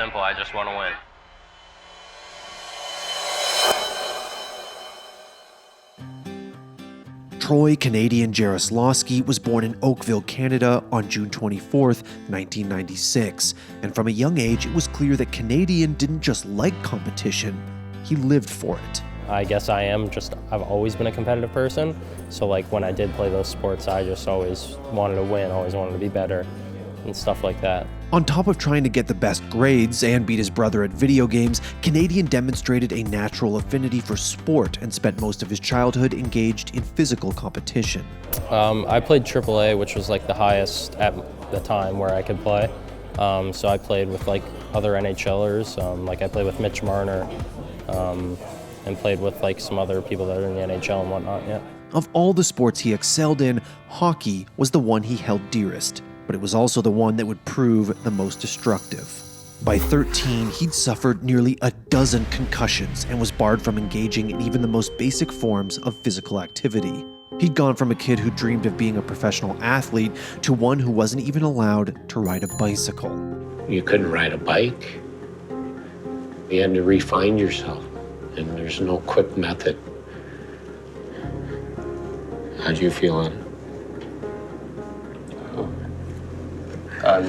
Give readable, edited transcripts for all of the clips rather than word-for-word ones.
simple. I just want to win. Troy Canadian Jaroslawski was born in Oakville, Canada on June 24, 1996, and from a young age it was clear that Canadian didn't just like competition, he lived for it. I guess I've always been a competitive person, so like when I did play those sports, I just always wanted to win, always wanted to be better, and stuff like that. On top of trying to get the best grades and beat his brother at video games, Canadian demonstrated a natural affinity for sport and spent most of his childhood engaged in physical competition. I played AAA, which was like the highest at the time where I could play. So I played with like other NHLers, like I played with Mitch Marner, and played with like some other people that are in the NHL and whatnot, yeah. Of all the sports he excelled in, hockey was the one he held dearest, but it was also the one that would prove the most destructive. By 13, he'd suffered nearly a dozen concussions and was barred from engaging in even the most basic forms of physical activity. He'd gone from a kid who dreamed of being a professional athlete to one who wasn't even allowed to ride a bicycle. You couldn't ride a bike. You had to refine yourself, and there's no quick method. How'd you feel on it? I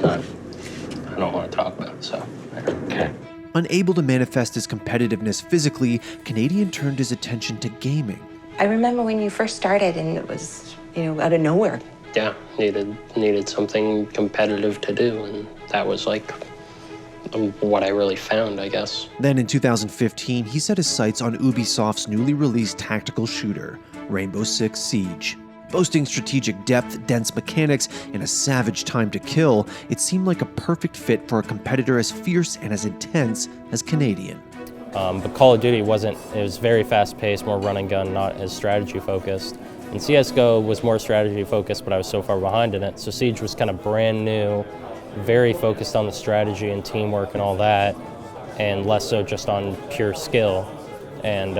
don't want to talk about it, so. Okay. Unable to manifest his competitiveness physically, Canadian turned his attention to gaming. I remember when you first started and it was, out of nowhere. Yeah, needed something competitive to do, and that was like what I really found, I guess. Then in 2015, he set his sights on Ubisoft's newly released tactical shooter, Rainbow Six Siege. Boasting strategic depth, dense mechanics, and a savage time to kill, it seemed like a perfect fit for a competitor as fierce and as intense as Canadian. But Call of Duty it was very fast-paced, more run and gun, not as strategy-focused. And CSGO was more strategy-focused, but I was so far behind in it. So Siege was kind of brand new, very focused on the strategy and teamwork and all that, and less so just on pure skill. And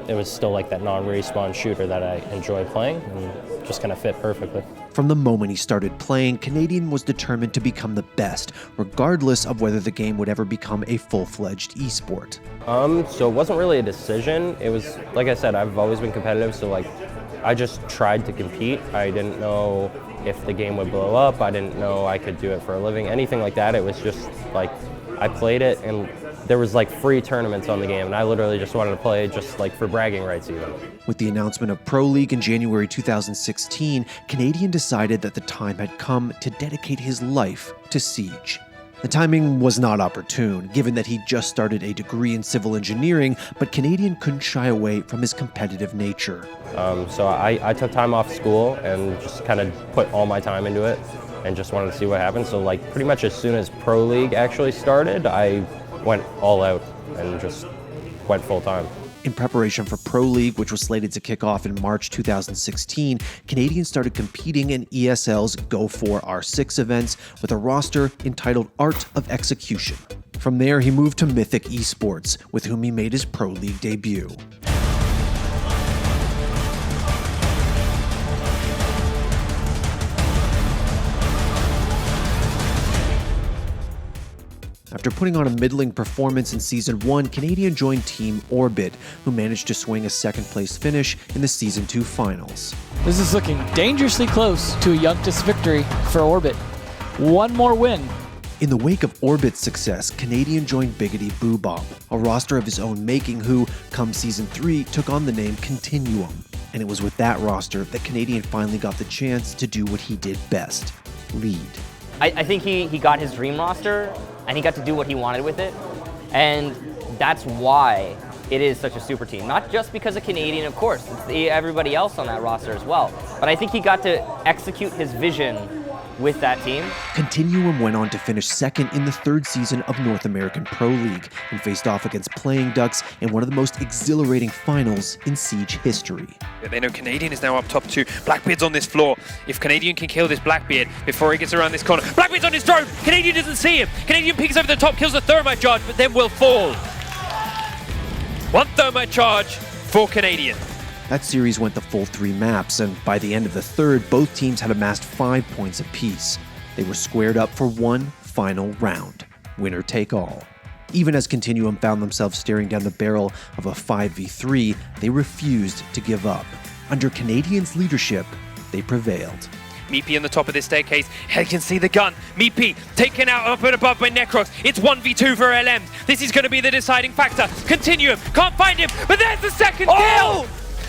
it was still like that non-respawn shooter that I enjoy playing and just kind of fit perfectly. From the moment he started playing, Canadian was determined to become the best, regardless of whether the game would ever become a full-fledged esport. So it wasn't really a decision. It was, like I said, I've always been competitive, so like I just tried to compete. I didn't know if the game would blow up. I didn't know I could do it for a living, anything like that. It was just like I played it, and there was like free tournaments on the game, and I literally just wanted to play just like for bragging rights even. With the announcement of Pro League in January 2016, Canadian decided that the time had come to dedicate his life to Siege. The timing was not opportune, given that he just started a degree in civil engineering, but Canadian couldn't shy away from his competitive nature. So I took time off school and just kind of put all my time into it and just wanted to see what happened. So like pretty much as soon as Pro League actually started, I went all out and just went full time. In preparation for Pro League, which was slated to kick off in March 2016, Canadian started competing in ESL's Go4 R6 events with a roster entitled Art of Execution. From there, he moved to Mythic Esports, with whom he made his Pro League debut. After putting on a middling performance in Season 1, Canadian joined Team Orbit, who managed to swing a second-place finish in the Season 2 finals. This is looking dangerously close to a Youngtis victory for Orbit. One more win. In the wake of Orbit's success, Canadian joined Biggity Boo Bob, a roster of his own making who, come Season 3, took on the name Continuum. And it was with that roster that Canadian finally got the chance to do what he did best, lead. I think he got his dream roster, and he got to do what he wanted with it. And that's why it is such a super team. Not just because of Canadian, of course, it's everybody else on that roster as well. But I think he got to execute his vision with that team. Continuum went on to finish second in the third season of North American Pro League and faced off against Playing Ducks in one of the most exhilarating finals in Siege history. They know Canadian is now up top 2. Blackbeard's on this floor. If Canadian can kill this Blackbeard before he gets around this corner. Blackbeard's on his drone! Canadian doesn't see him! Canadian peeks over the top, kills the thermite charge, but then will fall. One thermite charge for Canadian. That series went the full 3 maps, and by the end of the third, both teams had amassed 5 points apiece. They were squared up for one final round. Winner take all. Even as Continuum found themselves staring down the barrel of a 5v3, they refused to give up. Under Canadians' leadership, they prevailed. Meepy on the top of this staircase. He can see the gun. Meepy taken out up and above by Necrox. It's 1v2 for LM. This is going to be the deciding factor. Continuum can't find him, but there's the second kill.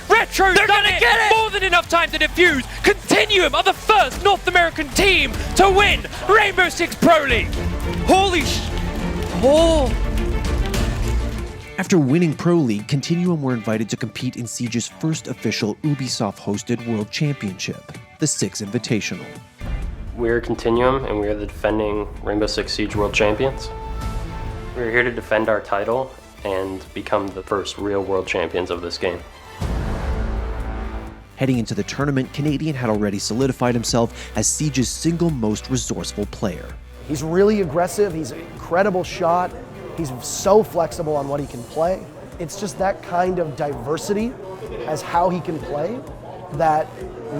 Retro's done it. More than enough time to defuse. Continuum are the first North American team to win Rainbow Six Pro League. Holy After winning Pro League, Continuum were invited to compete in Siege's first official Ubisoft-hosted World Championship, the Six Invitational. We're Continuum, and we are the defending Rainbow Six Siege World Champions. We're here to defend our title and become the first real world champions of this game. Heading into the tournament, Canadian had already solidified himself as Siege's single most resourceful player. He's really aggressive, he's an incredible shot, he's so flexible on what he can play. It's just that kind of diversity as how he can play that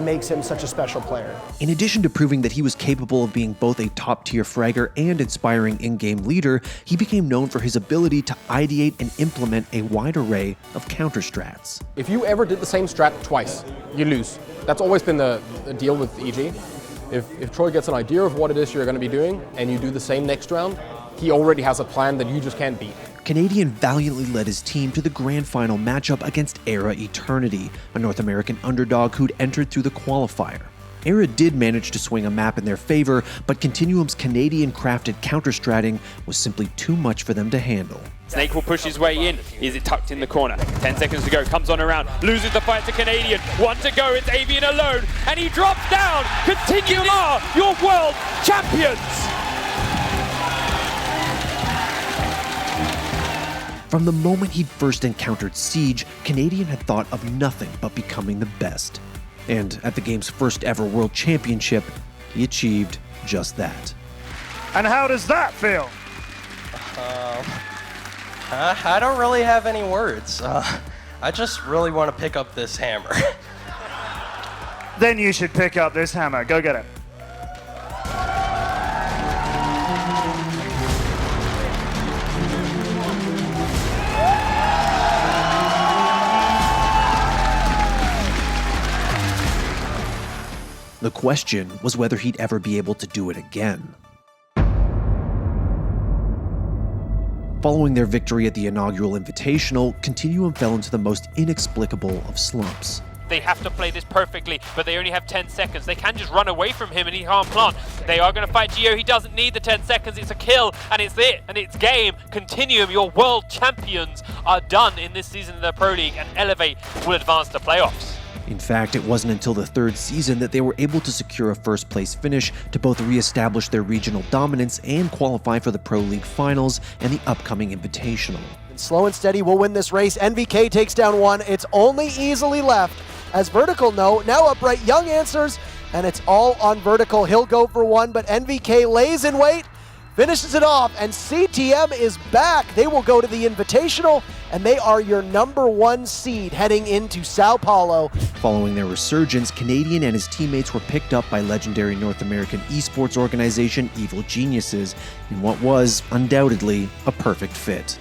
makes him such a special player. In addition to proving that he was capable of being both a top-tier fragger and inspiring in-game leader, he became known for his ability to ideate and implement a wide array of counter-strats. If you ever did the same strat twice, you lose. That's always been the deal with EG. If Troy gets an idea of what it is you're going to be doing and you do the same next round, he already has a plan that you just can't beat. Canadian valiantly led his team to the grand final matchup against Era Eternity, a North American underdog who'd entered through the qualifier. Era did manage to swing a map in their favor, but Continuum's Canadian-crafted counter-stratting was simply too much for them to handle. Snake will push his way in. Is it tucked in the corner? 10 seconds to go. Comes on around. Loses the fight to Canadian. 1 to go. It's Avian alone. And he drops down. Continuum are your world champions. From the moment he'd first encountered Siege, Canadian had thought of nothing but becoming the best. And at the game's first ever World Championship, he achieved just that. And how does that feel? I don't really have any words. I just really want to pick up this hammer. Then you should pick up this hammer. Go get it. The question was whether he'd ever be able to do it again. Following their victory at the inaugural Invitational, Continuum fell into the most inexplicable of slumps. They have to play this perfectly, but they only have 10 seconds. They can just run away from him and he can't plant. They are going to fight Gio. He doesn't need the 10 seconds. It's a kill, and it's it, and it's game. Continuum, your world champions, are done in this season of the Pro League, and Elevate will advance to playoffs. In fact, it wasn't until the third season that they were able to secure a first-place finish to both re-establish their regional dominance and qualify for the Pro League Finals and the upcoming Invitational. Slow and steady will win this race. NVK takes down one. It's only easily left. As Vertical now Upright, Young answers, and it's all on Vertical. He'll go for one, but NVK lays in wait, finishes it off, and CTM is back. They will go to the Invitational, and they are your #1 seed heading into Sao Paulo. Following their resurgence, Canadian and his teammates were picked up by legendary North American esports organization Evil Geniuses in what was, undoubtedly, a perfect fit.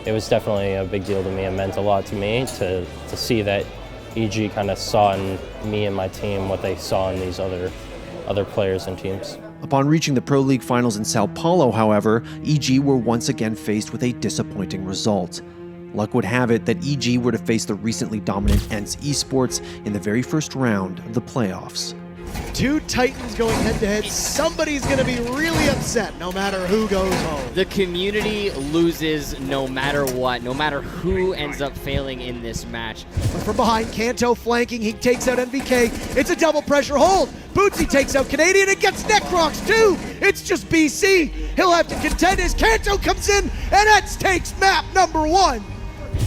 It was definitely a big deal to me. It meant a lot to me to see that EG kind of saw in me and my team what they saw in these other players and teams. Upon reaching the Pro League Finals in Sao Paulo, however, EG were once again faced with a disappointing result. Luck would have it that EG were to face the recently dominant ENCE Esports in the very first round of the playoffs. Two Titans going head-to-head. Somebody's going to be really upset no matter who goes home. The community loses no matter what, no matter who ends up failing in this match. But from behind, Kanto flanking, he takes out NVK. It's a double pressure hold. Bootsy takes out Canadian and gets Necrox too. It's just BC. He'll have to contend as Kanto comes in and ENCE takes map #1.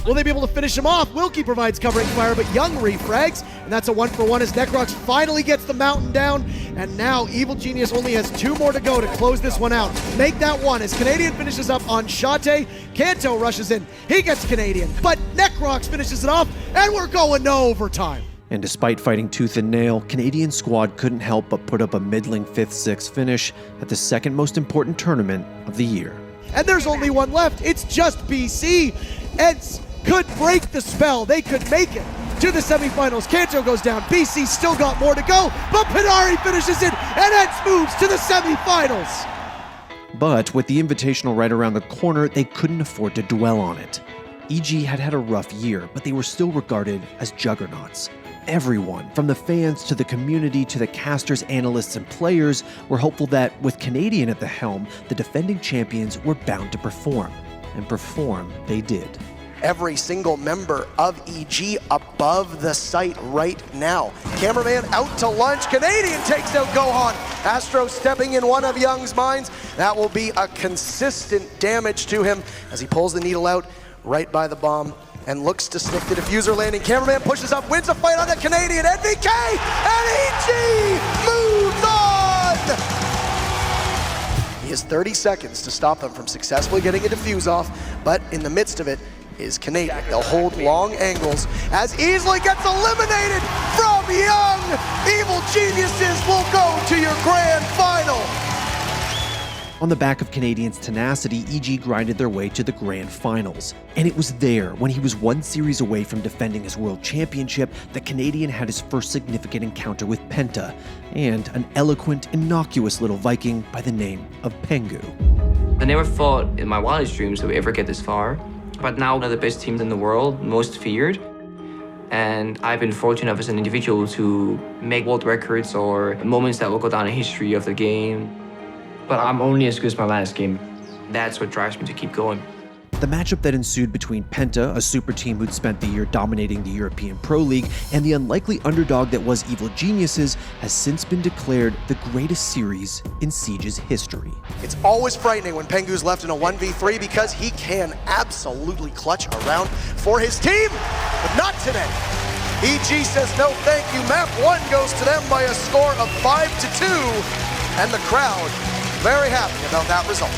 Will they be able to finish him off? Wilkie provides covering fire, but Young refrags, and that's a 1-for-1 as Necrox finally gets the mountain down, and now Evil Genius only has 2 more to go to close this one out. Make that one as Canadian finishes up on Shate. Kanto rushes in, he gets Canadian, but Necrox finishes it off, and we're going to overtime. And despite fighting tooth and nail, Canadian squad couldn't help but put up a middling 5th-6th finish at the second most important tournament of the year. and there's only one left. It's just BC. Ents could break the spell. They could make it to the semifinals. Kanto goes down. BC still got more to go, but Pinari finishes it, and Ents moves to the semifinals. But with the Invitational right around the corner, they couldn't afford to dwell on it. EG had had a rough year, but they were still regarded as juggernauts. Everyone, from the fans to the community to the casters, analysts, and players, were hopeful that, with Canadian at the helm, the defending champions were bound to perform. And perform they did. Every single member of EG above the site right now. Cameraman out to lunch. Canadian takes out Gohan. Astro stepping in one of Young's mines. That will be a consistent damage to him as he pulls the needle out right by the bomb and looks to sniff the diffuser landing. Cameraman pushes up, wins a fight on the Canadian. NVK and EG moves on! He has 30 seconds to stop them from successfully getting a diffuse off, but in the midst of it is Canadian. They'll hold long angles as Easily gets eliminated from Young. Evil Geniuses will go to your grand final. On the back of Canadian's tenacity, EG grinded their way to the grand finals. And it was there, when he was one series away from defending his world championship, that Canadian had his first significant encounter with Penta, and an eloquent, innocuous little Viking by the name of Pengu. I never thought in my wildest dreams that we'd ever get this far, but now one of the best teams in the world, most feared. And I've been fortunate enough as an individual to make world records or moments that will go down in history of the game. But I'm only as good as my last game. That's what drives me to keep going. The matchup that ensued between Penta, a super team who'd spent the year dominating the European Pro League, and the unlikely underdog that was Evil Geniuses, has since been declared the greatest series in Siege's history. It's always frightening when Pengu's left in a 1v3 because he can absolutely clutch around for his team, but not today. EG says no thank you. Map 1 goes to them by a score of 5-2, and the crowd very happy about that result.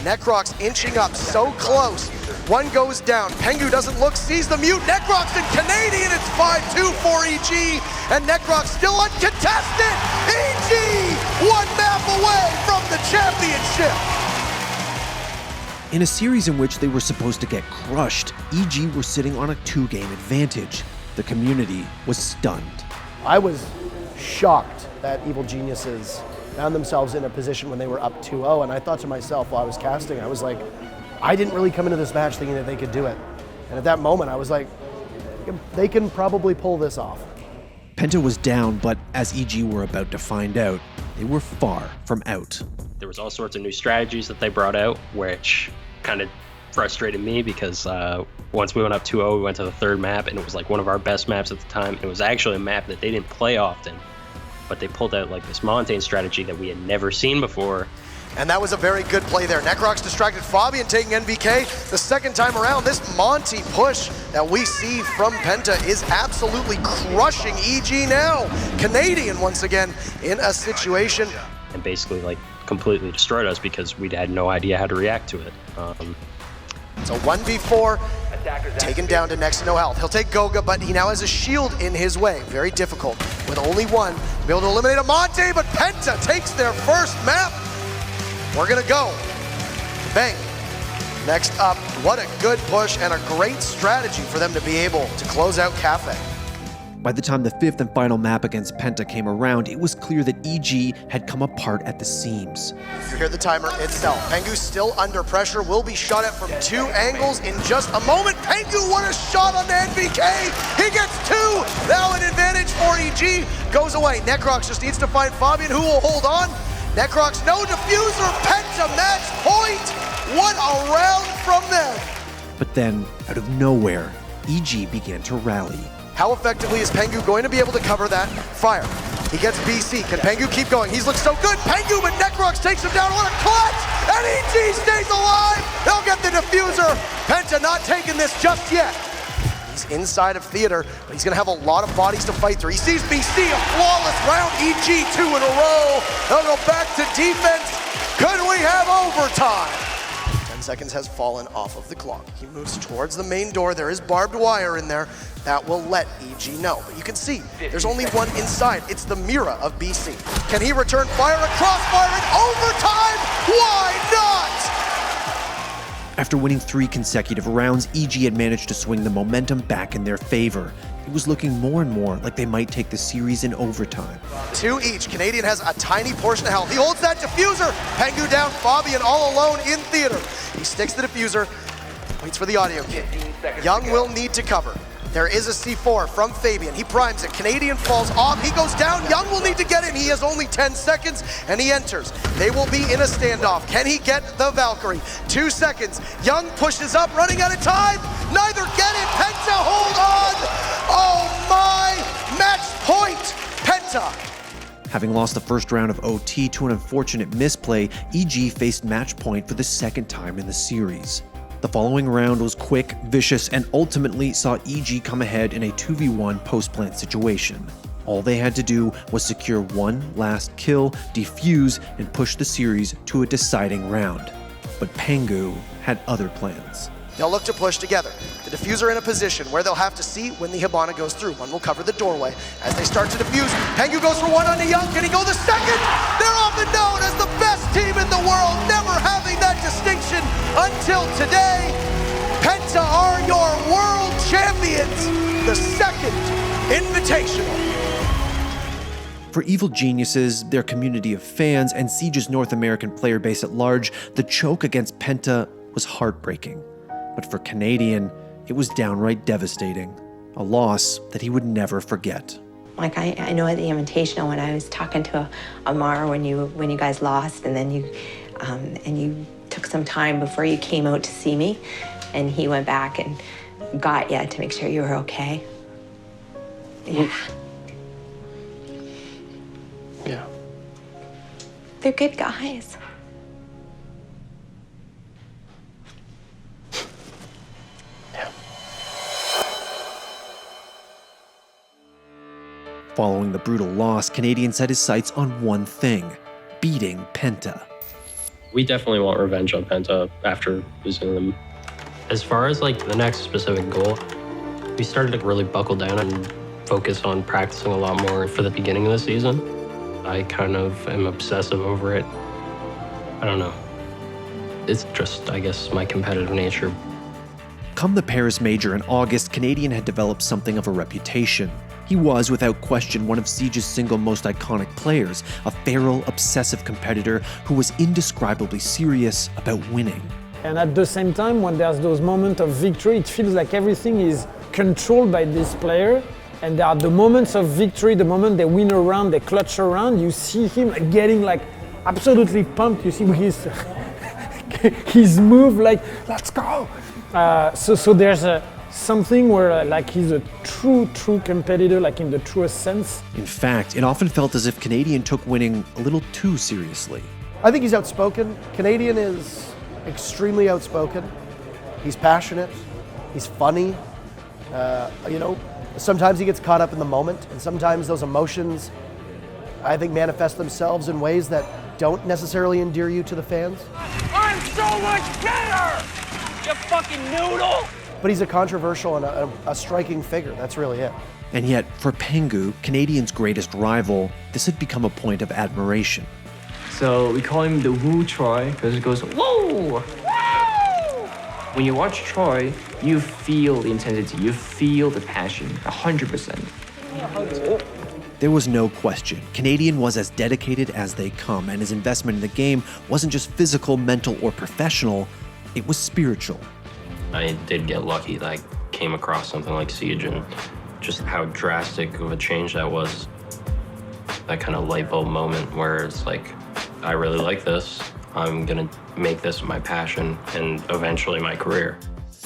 Necrox inching up so close. One goes down. Pengu doesn't look, sees the mute. Necrox and Canadian, it's 5-2 for EG, and Necrox still uncontested. EG, one map away from the championship. In a series in which they were supposed to get crushed, EG were sitting on a 2-game advantage. The community was stunned. I was shocked that Evil Geniuses found themselves in a position when they were up 2-0, and I thought to myself while I was casting, I was like, I didn't really come into this match thinking that they could do it. And at that moment, I was like, they can probably pull this off. Penta was down, but as EG were about to find out, they were far from out. There was all sorts of new strategies that they brought out, which kind of frustrated me because once we went up 2-0, we went to the third map, and it was like one of our best maps at the time. It was actually a map that they didn't play often, but they pulled out like this Montaigne strategy that we had never seen before. And that was a very good play there. Necrox distracted Fabian taking NVK. The second time around, this Monty push that we see from Penta is absolutely crushing EG now. Canadian once again in a situation. And basically like completely destroyed us because we had no idea how to react to it. So 1v4, taken down to next to no health. He'll take Goga, but he now has a shield in his way. Very difficult with only one. Be able to eliminate a Monte, but Penta takes their first map. We're gonna go. Bang. Next up, what a good push and a great strategy for them to be able to close out Cafe. By the time the 5th and final map against Penta came around, it was clear that EG had come apart at the seams. You hear the timer itself. Pengu still under pressure, will be shot at from 2 angles in just a moment. Pengu, what a shot on the NVK! He gets 2! Now an advantage for EG. Goes away. Necrox just needs to find Fabian, who will hold on. Necrox, no diffuser. Penta match point! What a round from them! But then, out of nowhere, EG began to rally. How effectively is Pengu going to be able to cover that fire? He gets BC. Can Pengu keep going? He's looked so good. Pengu, but Necrox takes him down. What a clutch! And EG stays alive. They'll get the diffuser. Penta not taking this just yet. He's inside of theater, but he's going to have a lot of bodies to fight through. He sees BC, a flawless round. EG 2 in a row. They'll go back to defense. Could we have overtime? 10 seconds has fallen off of the clock. He moves towards the main door. There is barbed wire in there. That will let EG know. But you can see, there's only one inside. It's the Mira of BC. Can he return fire? A crossfire in overtime? Why not? After winning 3 consecutive rounds, EG had managed to swing the momentum back in their favor. It was looking more and more like they might take the series in overtime. 2 each. Canadian has a tiny portion of health. He holds that diffuser. Pengu down, Fabian all alone in theater. He sticks the diffuser, waits for the audio kit. Young will need to cover. There is a C4 from Fabian. He primes it. Canadian falls off. He goes down. Young will need to get in. He has only 10 seconds, and he enters. They will be in a standoff. Can he get the Valkyrie? 2 seconds. Young pushes up, running out of time. Neither get it. Penta, hold on. Oh my! Match point. Penta. Having lost the first round of OT to an unfortunate misplay, EG faced match point for the second time in the series. The following round was quick, vicious, and ultimately saw EG come ahead in a 2v1 post-plant situation. All they had to do was secure one last kill, defuse, and push the series to a deciding round. But Pengu had other plans. They'll look to push together. The diffuser in a position where they'll have to see when the Hibana goes through. One will cover the doorway. As they start to defuse, Pengu goes for one on the Young. Can he go the second? They're often known as the best team in the world, never having that distinction until today. Penta are your world champions. The second Invitational. For Evil Geniuses, their community of fans, and Siege's North American player base at large, the choke against Penta was heartbreaking. But for Canadian, it was downright devastating. A loss that he would never forget. Like I know at the Invitational when I was talking to Amar when you guys lost, and then you took some time before you came out to see me, and he went back and got you to make sure you were okay. Yeah. Yeah. They're good guys. Following the brutal loss, Canadian set his sights on one thing: beating Penta. We definitely want revenge on Penta after losing them. As far as like the next specific goal, we started to really buckle down and focus on practicing a lot more for the beginning of the season. I kind of am obsessive over it. I don't know. It's just, I guess, my competitive nature. Come the Paris Major in August, Canadian had developed something of a reputation. He was, without question, one of Siege's single most iconic players, a feral, obsessive competitor who was indescribably serious about winning. And at the same time, when there's those moments of victory, it feels like everything is controlled by this player. And there are the moments of victory, the moment they win a round, they clutch a round, you see him getting like absolutely pumped. You see his move, like, let's go. So there's something where like he's a true competitor, like in the truest sense. In fact, it often felt as if Canadian took winning a little too seriously. I think he's outspoken. Canadian is extremely outspoken. He's passionate. He's funny. Sometimes he gets caught up in the moment, and sometimes those emotions, I think, manifest themselves in ways that don't necessarily endear you to the fans. I'm so much better! You fucking noodle! But he's a controversial and a striking figure. That's really it. And yet, for Pengu, Canadian's greatest rival, this had become a point of admiration. So we call him the Woo Troy because it goes, whoa! When you watch Troy, you feel the intensity, you feel the passion, 100%. There was no question. Canadian was as dedicated as they come, and his investment in the game wasn't just physical, mental, or professional, it was spiritual. I did get lucky that I came across something like Siege and just how drastic of a change that was. That kind of light bulb moment where it's like, I really like this. I'm gonna make this my passion and eventually my career.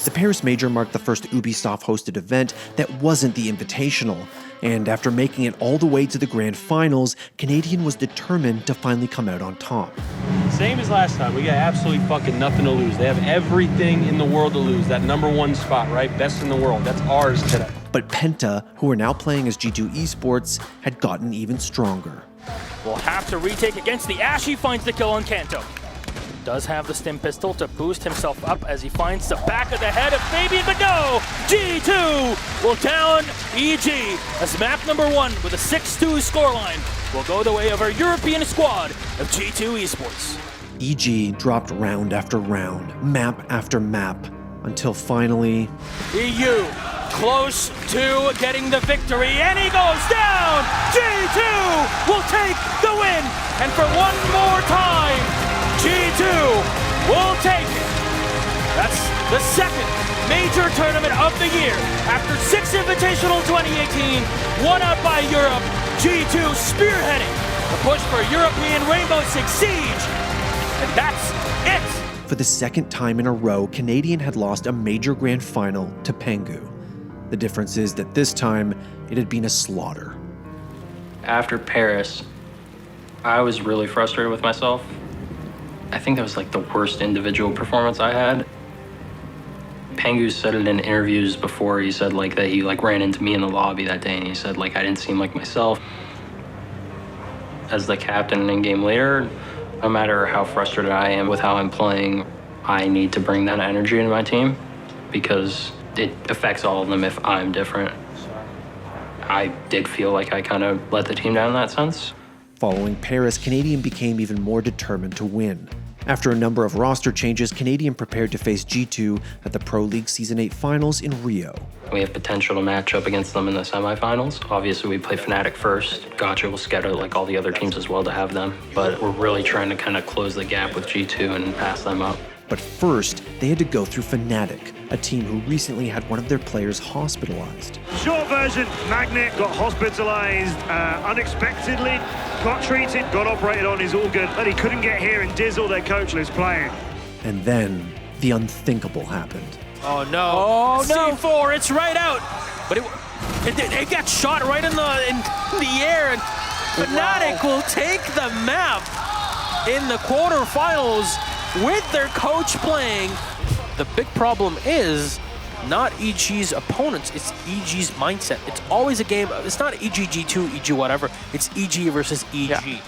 The Paris Major marked the first Ubisoft-hosted event that wasn't the Invitational, and after making it all the way to the grand finals, Canadian was determined to finally come out on top. Same as last time, we got absolutely fucking nothing to lose. They have everything in the world to lose. That #1 spot, right? Best in the world. That's ours today. But Penta, who are now playing as G2 Esports, had gotten even stronger. Will have to retake against the Ash. He finds the kill on Kanto. Does have the stim pistol to boost himself up as he finds the back of the head of Fabian, but no! G2 will down EG as map #1 with a 6-2 scoreline will go the way of our European squad of G2 Esports. EG dropped round after round, map after map, until finally... EU close to getting the victory, and he goes down! G2 will take the win, and for one more time, G2 will take it. That's the second major tournament of the year. After 6 Invitational 2018, won out by Europe, G2 spearheading the push for European Rainbow Six Siege, and that's it. For the second time in a row, Canadian had lost a major grand final to Pangu. The difference is that this time, it had been a slaughter. After Paris, I was really frustrated with myself. I think that was like the worst individual performance I had. Pangu said it in interviews before. He said like that he like ran into me in the lobby that day, and he said like I didn't seem like myself. As the captain and in-game leader, no matter how frustrated I am with how I'm playing, I need to bring that energy into my team because it affects all of them if I'm different. I did feel like I kind of let the team down in that sense. Following Paris, Canadian became even more determined to win. After a number of roster changes, Canadian prepared to face G2 at the Pro League Season 8 finals in Rio. We have potential to match up against them in the semifinals. Obviously, we play Fnatic first. Gotcha will scout out like all the other teams as well to have them. But we're really trying to kind of close the gap with G2 and pass them up. But first, they had to go through Fnatic, a team who recently had one of their players hospitalized. Short version, McNeil got hospitalized unexpectedly, got treated, got operated on, is all good, but he couldn't get here, and Dizzle, their coach, was playing. And then, the unthinkable happened. Oh no! Oh no! C4, it's right out, but it got shot right in the air, and Fnatic will take the map in the quarterfinals with their coach playing. The big problem is not EG's opponents, it's EG's mindset. It's always a game, it's not EG G2, EG whatever, it's EG versus EG. Yeah.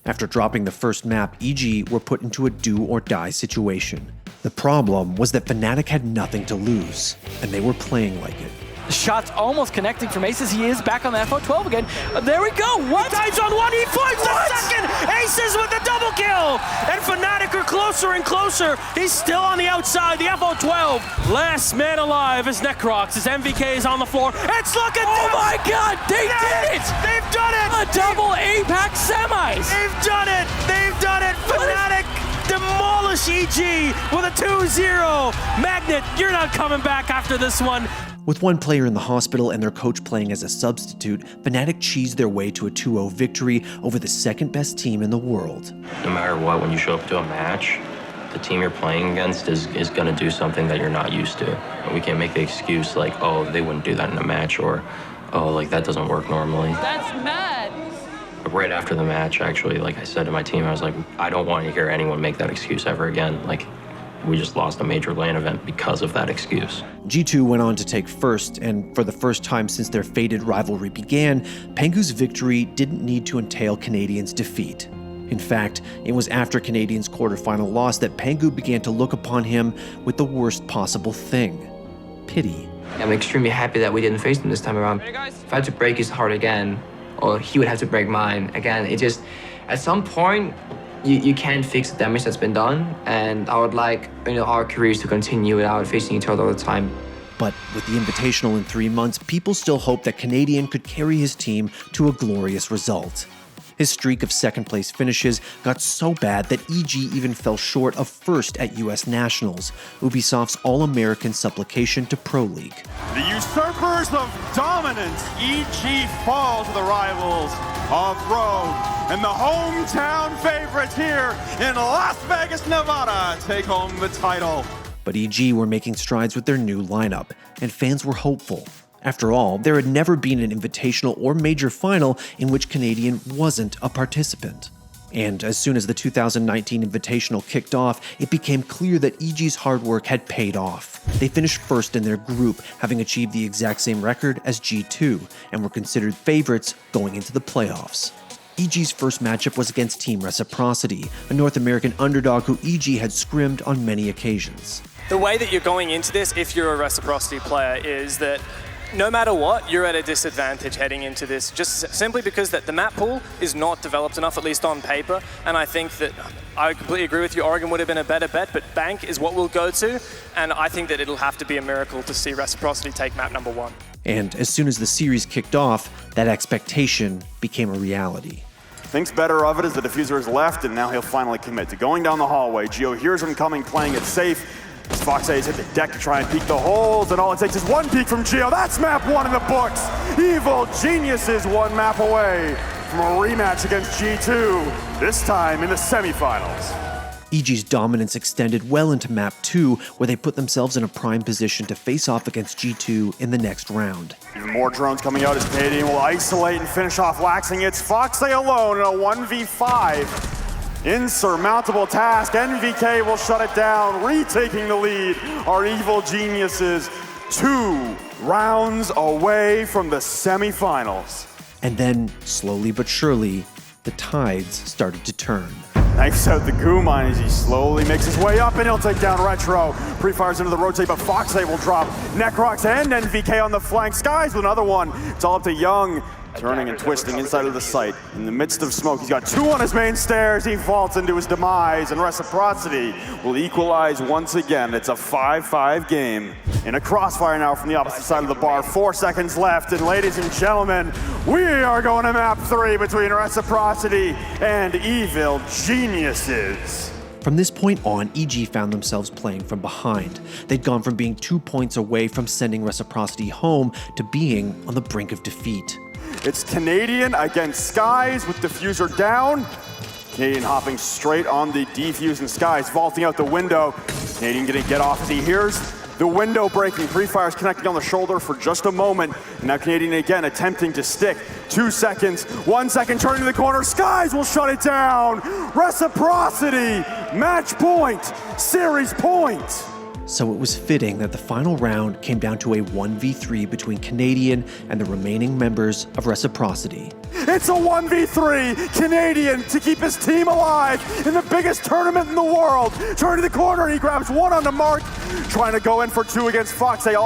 After dropping the first map, EG were put into a do or die situation. The problem was that Fnatic had nothing to lose, and they were playing like it. Shots almost connecting from Aces. He is back on the FO12 again. There we go. What? He dives on one. He finds the second. Aces with the double kill. And Fnatic are closer and closer. He's still on the outside. The FO12. Last man alive is Necrox. His MVK is on the floor. It's looking. Oh my God. They did it. They've done it. A double APAC semis. They've done it. They've done it. Fnatic demolish EG with a 2-0. Magnet, you're not coming back after this one. With one player in the hospital and their coach playing as a substitute, Fnatic cheesed their way to a 2-0 victory over the second best team in the world. No matter what, when you show up to a match, the team you're playing against is going to do something that you're not used to. And we can't make the excuse like, oh, they wouldn't do that in a match, or, oh, like that doesn't work normally. That's mad. But right after the match, actually, like I said to my team, I was like, I don't want to hear anyone make that excuse ever again. Like, we just lost a major LAN event because of that excuse. G2 went on to take first, and for the first time since their fated rivalry began, Pangu's victory didn't need to entail Canadians' defeat. In fact, it was after Canadians' quarterfinal loss that Pangu began to look upon him with the worst possible thing: pity. I'm extremely happy that we didn't face him this time around. If I had to break his heart again, or he would have to break mine again, it just, at some point, you can't fix the damage that's been done, and I would like our careers to continue without facing each other all the time. But with the Invitational in 3 months, people still hoped that Canadian could carry his team to a glorious result. His streak of second-place finishes got so bad that EG even fell short of first at US Nationals, Ubisoft's all-American supplication to Pro League. The usurpers of dominance, EG fall to the rivals of Rogue, and the hometown favorites here in Las Vegas, Nevada take home the title. But EG were making strides with their new lineup, and fans were hopeful. After all, there had never been an Invitational or major final in which Canadian wasn't a participant. And as soon as the 2019 Invitational kicked off, it became clear that EG's hard work had paid off. They finished first in their group, having achieved the exact same record as G2, and were considered favorites going into the playoffs. EG's first matchup was against Team Reciprocity, a North American underdog who EG had scrimmed on many occasions. The way that you're going into this, if you're a Reciprocity player, is that no matter what, you're at a disadvantage heading into this, just simply because that the map pool is not developed enough, at least on paper. And I think that I completely agree with you. Oregon would have been a better bet, but Bank is what we'll go to. And I think that it'll have to be a miracle to see Reciprocity take map number 1. And as soon as the series kicked off, that expectation became a reality. Thinks better of it as the diffuser is left, and now he'll finally commit to going down the hallway. Gio hears him coming, playing it safe. As Fox8's hit the deck to try and peek the holes, and all it takes is one peek from Gio. That's map 1 in the books. Evil Geniuses 1 map away from a rematch against G2, this time in the semifinals. EG's dominance extended well into map 2, where they put themselves in a prime position to face off against G2 in the next round. Even more drones coming out as Canadian will isolate and finish off Laxing. It's Fox8 alone in a 1v5. Insurmountable task. NVK will shut it down, retaking the lead. Our Evil Geniuses 2 rounds away from the semifinals. And then, slowly but surely, the tides started to turn. Knifes out the goo mine as he slowly makes his way up, and he'll take down Retro. Pre-fires into the rotate, but Fox8 will drop Necrox and NVK on the flank. Skies with another one. It's all up to Young, turning and twisting inside of the site. In the midst of smoke, he's got 2 on his main stairs. He falls into his demise, and Reciprocity will equalize once again. It's a 5-5 game. In a crossfire now from the opposite side of the bar. 4 seconds left, and ladies and gentlemen, we are going to map 3 between Reciprocity and Evil Geniuses. From this point on, EG found themselves playing from behind. They'd gone from being 2 points away from sending Reciprocity home to being on the brink of defeat. It's Canadian against Skies with diffuser down. Canadian hopping straight on the defuse, and Skies vaulting out the window. Canadian gonna get off as he hears the window breaking. Pre-fires connecting on the shoulder for just a moment. And now Canadian again attempting to stick. 2 seconds, 1 second, turning to the corner. Skies will shut it down. Reciprocity, match point, series point. So it was fitting that the final round came down to a 1v3 between Canadian and the remaining members of Reciprocity. It's a 1v3, Canadian to keep his team alive in the biggest tournament in the world. Turning to the corner, he grabs 1 on the mark, trying to go in for 2 against Fox8.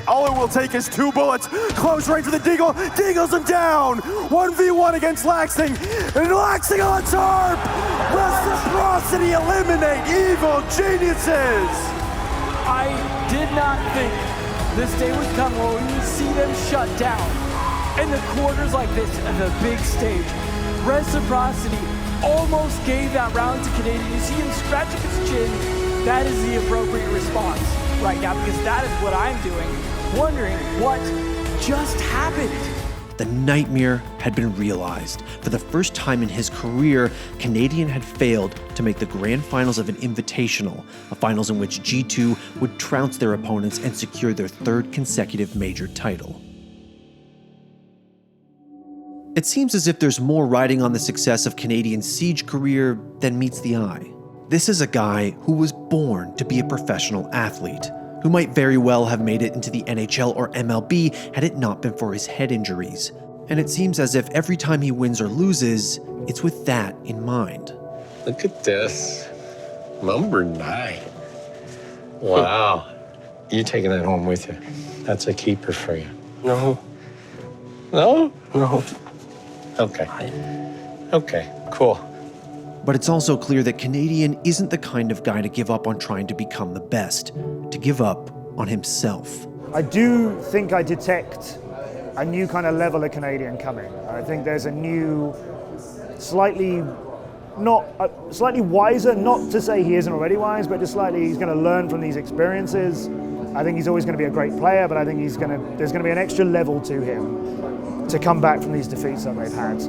All it will take is 2 bullets. Close range for the Deagle, Deagles him down. 1v1 against Laxing, and Laxing on top. Reciprocity eliminate Evil Geniuses. I did not think this day would come where we would see them shut down in the quarters like this and the big stage. Reciprocity almost gave that round to Canadian. You see him scratching his chin. That is the appropriate response right now, because that is what I'm doing, wondering what just happened. The nightmare had been realized. For the first time in his career, Canadian had failed to make the grand finals of an Invitational, a finals in which G2 would trounce their opponents and secure their 3rd consecutive major title. It seems as if there's more riding on the success of Canadian's Siege career than meets the eye. This is a guy who was born to be a professional athlete, who might very well have made it into the NHL or MLB had it not been for his head injuries. And it seems as if every time he wins or loses, it's with that in mind. Look at this. Number 9. Wow. You're taking that home with you. That's a keeper for you. No. No? No. Okay. Okay, cool. But it's also clear that Canadian isn't the kind of guy to give up on trying to become the best, to give up on himself. I do think I detect a new kind of level of Canadian coming. I think there's a new, slightly wiser, not to say he isn't already wise, but just slightly he's going to learn from these experiences. I think he's always going to be a great player, but I think there's going to be an extra level to him to come back from these defeats that they've had.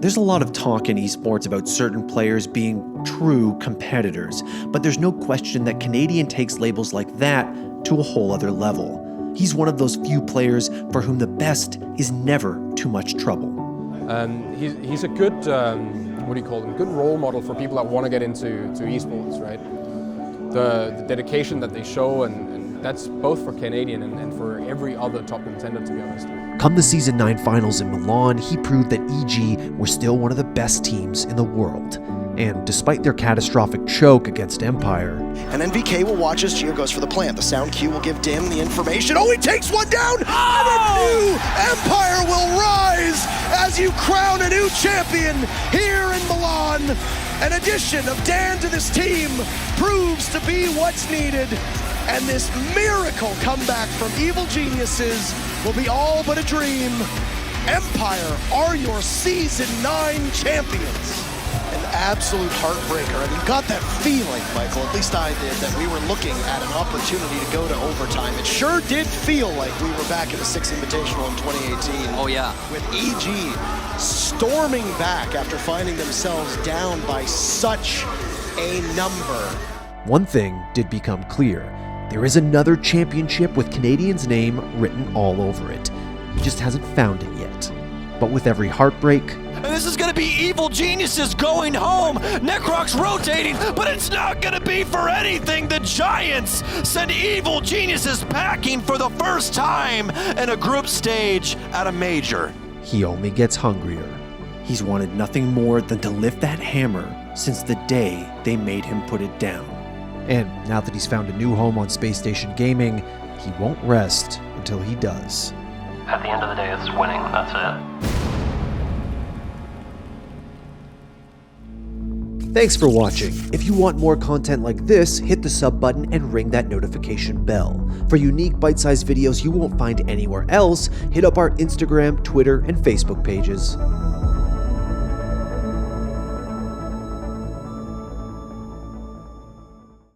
There's a lot of talk in esports about certain players being true competitors, but there's no question that Canadian takes labels like that to a whole other level. He's one of those few players for whom the best is never too much trouble. He's a good, good role model for people that want to get into esports, right? The dedication that they show, and that's both for Canadian and for every other top contender, to be honest. Come the Season 9 finals in Milan, he proved that EG were still one of the best teams in the world. And despite their catastrophic choke against Empire, And NVK will watch as Gio goes for the plant. The sound cue will give Dim the information. Oh, he takes one down! And a new Empire will rise as you crown a new champion here in Milan. An addition of Dan to this team proves to be what's needed. And this miracle comeback from Evil Geniuses will be all but a dream. Empire are your Season 9 champions. An absolute heartbreaker. And you got that feeling, Michael, at least I did, that we were looking at an opportunity to go to overtime. It sure did feel like we were back in the 6th Invitational in 2018. Oh, yeah. With EG storming back after finding themselves down by such a number. one thing did become clear. There is another championship with Canadian's name written all over it. He just hasn't found it yet. But with every heartbreak, And this is going to be Evil Geniuses going home. Necroc's rotating, but it's not going to be for anything. The Giants send Evil Geniuses packing for the first time in a group stage at a major. he only gets hungrier. He's wanted nothing more than to lift that hammer since the day they made him put it down. And now that he's found a new home on Space Station Gaming, he won't rest until he does. At the end of the day, it's winning. That's it. Thanks for watching. If you want more content like this, hit the sub button and ring that notification bell. For unique bite-sized videos you won't find anywhere else, hit up our Instagram, Twitter, and Facebook pages.